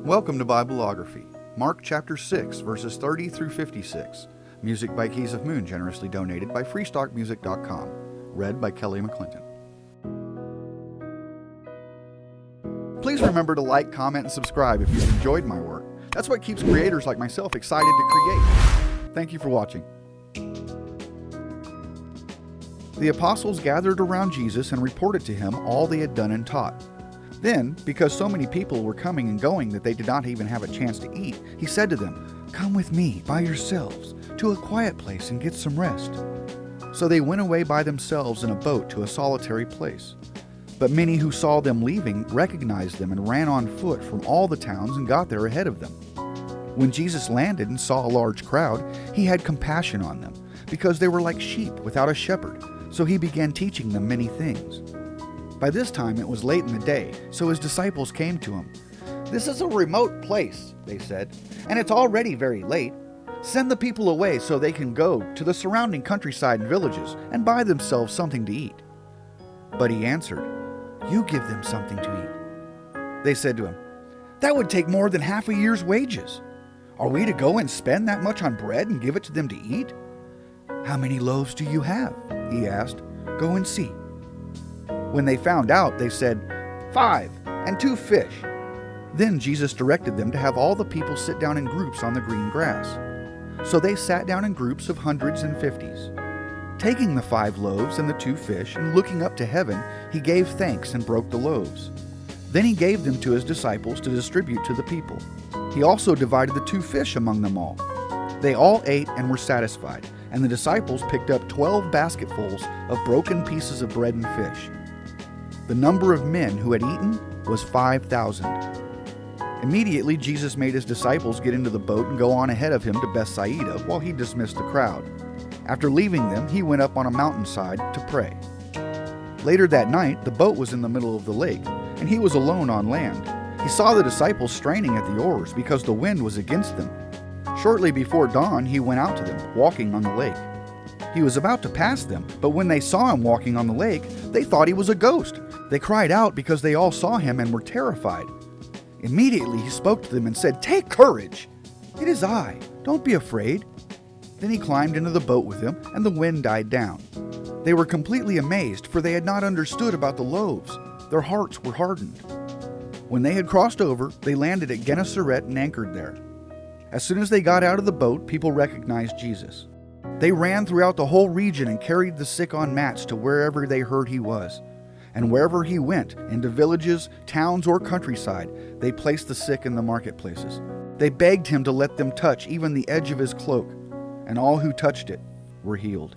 Welcome to Bibleography, Mark chapter 6, verses 30 through 56. Music by Keys of Moon, generously donated by freestockmusic.com. Read by Kelly McClinton. Please remember to like, comment, and subscribe if you've enjoyed my work. That's what keeps creators like myself excited to create. Thank you for watching. The apostles gathered around Jesus and reported to him all they had done and taught. Then, because so many people were coming and going that they did not even have a chance to eat, he said to them, "Come with me by yourselves to a quiet place and get some rest." So they went away by themselves in a boat to a solitary place. But many who saw them leaving recognized them and ran on foot from all the towns and got there ahead of them. When Jesus landed and saw a large crowd, he had compassion on them, because they were like sheep without a shepherd, so he began teaching them many things. By this time it was late in the day, so his disciples came to him. "This is a remote place," they said, "and it's already very late. Send the people away so they can go to the surrounding countryside and villages and buy themselves something to eat." But he answered, "You give them something to eat." They said to him, "That would take more than half a year's wages. Are we to go and spend that much on bread and give it to them to eat?" "How many loaves do you have?" he asked. "Go and see." When they found out, they said, 5 and 2 fish. Then Jesus directed them to have all the people sit down in groups on the green grass. So they sat down in groups of hundreds and fifties. Taking the 5 loaves and the 2 fish and looking up to heaven, he gave thanks and broke the loaves. Then he gave them to his disciples to distribute to the people. He also divided the 2 fish among them all. They all ate and were satisfied, and the disciples picked up 12 basketfuls of broken pieces of bread and fish. The number of men who had eaten was 5,000. Immediately Jesus made his disciples get into the boat and go on ahead of him to Bethsaida while he dismissed the crowd. After leaving them, he went up on a mountainside to pray. Later that night, the boat was in the middle of the lake, and he was alone on land. He saw the disciples straining at the oars because the wind was against them. Shortly before dawn, he went out to them, walking on the lake. He was about to pass them, but when they saw him walking on the lake, they thought he was a ghost. They cried out because they all saw him and were terrified. Immediately he spoke to them and said, "Take courage! It is I. Don't be afraid." Then he climbed into the boat with them, and the wind died down. They were completely amazed, for they had not understood about the loaves. Their hearts were hardened. When they had crossed over, they landed at Gennesaret and anchored there. As soon as they got out of the boat, people recognized Jesus. They ran throughout the whole region and carried the sick on mats to wherever they heard he was. And wherever he went, into villages, towns, or countryside, they placed the sick in the marketplaces. They begged him to let them touch even the edge of his cloak, and all who touched it were healed.